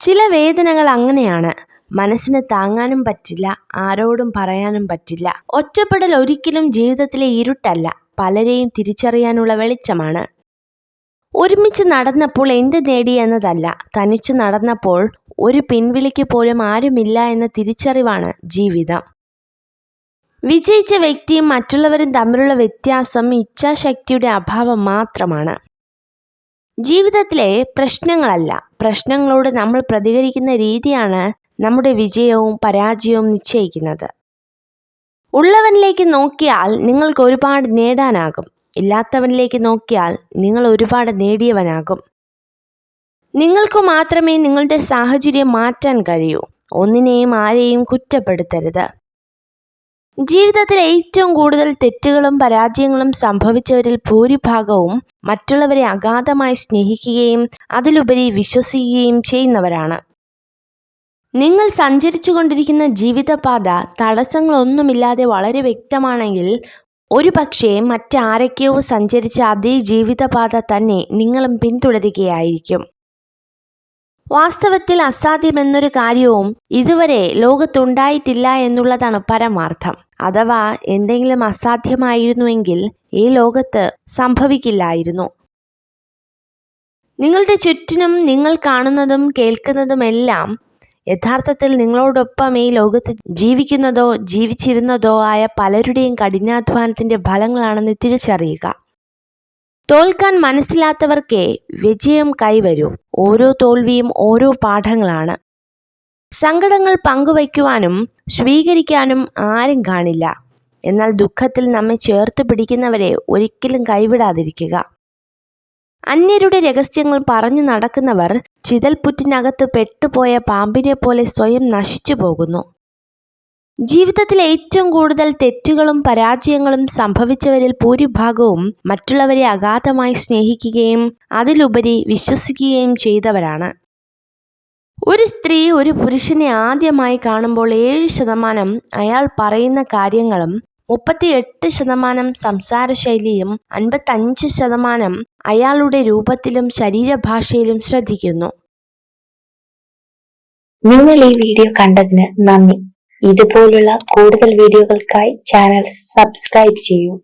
ചില വേദനകൾ അങ്ങനെയാണ്. മനസ്സിന് താങ്ങാനും പറ്റില്ല, ആരോടും പറയാനും പറ്റില്ല. ഒറ്റപ്പെടൽ ഒരിക്കലും ജീവിതത്തിലെ ഇരുട്ടല്ല, പലരെയും തിരിച്ചറിയാനുള്ള വെളിച്ചമാണ്. ഒരുമിച്ച് നടന്നപ്പോൾ എന്ത് നേടി എന്നതല്ല, തനിച്ചു നടന്നപ്പോൾ ഒരു പിൻവിളിക്ക് പോലും ആരുമില്ല എന്ന തിരിച്ചറിവാണ് ജീവിതം. വിജയിച്ച വ്യക്തിയും മറ്റുള്ളവരും തമ്മിലുള്ള വ്യത്യാസം ഇച്ഛാശക്തിയുടെ അഭാവം മാത്രമാണ്. ജീവിതത്തിലെ പ്രശ്നങ്ങളല്ല, പ്രശ്നങ്ങളോട് നമ്മൾ പ്രതികരിക്കുന്ന രീതിയാണ് നമ്മുടെ വിജയവും പരാജയവും നിശ്ചയിക്കുന്നത്. ഉള്ളവനിലേക്ക് നോക്കിയാൽ നിങ്ങൾക്ക് ഒരുപാട് നേടാനാകും, ഇല്ലാത്തവനിലേക്ക് നോക്കിയാൽ നിങ്ങൾ ഒരുപാട് നേടിയവനാകും. നിങ്ങൾക്ക് മാത്രമേ നിങ്ങളുടെ സാഹചര്യം മാറ്റാൻ കഴിയൂ. ഒന്നിനെയും ആരെയും കുറ്റപ്പെടുത്തരുത്. ജീവിതത്തിൽ ഏറ്റവും കൂടുതൽ തെറ്റുകളും പരാജയങ്ങളും സംഭവിച്ചവരിൽ ഭൂരിഭാഗവും മറ്റുള്ളവരെ അഗാധമായി സ്നേഹിക്കുകയും അതിലുപരി വിശ്വസിക്കുകയും ചെയ്യുന്നവരാണ്. നിങ്ങൾ സഞ്ചരിച്ചു കൊണ്ടിരിക്കുന്ന ജീവിതപാത തടസ്സങ്ങളൊന്നുമില്ലാതെ വളരെ വ്യക്തമാണെങ്കിൽ ഒരുപക്ഷെ മറ്റാരൊക്കെയോ സഞ്ചരിച്ച അതേ ജീവിതപാത തന്നെ നിങ്ങളും പിന്തുടരുകയായിരിക്കും. വാസ്തവത്തിൽ അസാധ്യമെന്നൊരു കാര്യവും ഇതുവരെ ലോകത്തുണ്ടായിട്ടില്ല എന്നുള്ളതാണ് പരമാർത്ഥം. അഥവാ എന്തെങ്കിലും അസാധ്യമായിരുന്നുവെങ്കിൽ ഈ ലോകത്ത് സംഭവിക്കില്ലായിരുന്നു. നിങ്ങളുടെ ചുറ്റിനും നിങ്ങൾ കാണുന്നതും കേൾക്കുന്നതുമെല്ലാം യഥാർത്ഥത്തിൽ നിങ്ങളോടൊപ്പം ഈ ലോകത്ത് ജീവിക്കുന്നതോ ജീവിച്ചിരുന്നതോ ആയ പലരുടെയും കഠിനാധ്വാനത്തിന്റെ ഫലങ്ങളാണെന്ന് തിരിച്ചറിയുക. തോൽക്കാൻ മനസ്സിലാത്തവർക്കേ വിജയം കൈവരൂ. ഓരോ തോൽവിയും ഓരോ പാഠങ്ങളാണ്. സങ്കടങ്ങൾ പങ്കുവയ്ക്കുവാനും സ്വീകരിക്കാനും ആരും കാണില്ല. എന്നാൽ ദുഃഖത്തിൽ നമ്മെ ചേർത്ത് പിടിക്കുന്നവരെ ഒരിക്കലും കൈവിടാതിരിക്കുക. അന്യരുടെ രഹസ്യങ്ങൾ പറഞ്ഞു നടക്കുന്നവർ ചിതൽപുറ്റിനകത്ത് പെട്ടുപോയ പാമ്പിനെ പോലെ സ്വയം നശിച്ചു പോകുന്നു. ജീവിതത്തിൽ ഏറ്റവും കൂടുതൽ തെറ്റുകളും പരാജയങ്ങളും സംഭവിച്ചവരിൽ ഭൂരിഭാഗവും മറ്റുള്ളവരെ അഗാധമായി സ്നേഹിക്കുകയും അതിലുപരി വിശ്വസിക്കുകയും ചെയ്തവരാണ്. ഒരു സ്ത്രീ ഒരു പുരുഷനെ ആദ്യമായി കാണുമ്പോൾ 7% അയാൾ പറയുന്ന കാര്യങ്ങളും 38% സംസാരശൈലിയും 55% അയാളുടെ രൂപത്തിലും ശരീരഭാഷയിലും ശ്രദ്ധിക്കുന്നു. നിങ്ങൾ ഈ വീഡിയോ കണ്ടതിന് നന്ദി. ഇതുപോലുള്ള കൂടുതൽ വീഡിയോകൾക്കായി ചാനൽ സബ്സ്ക്രൈബ് ചെയ്യൂ.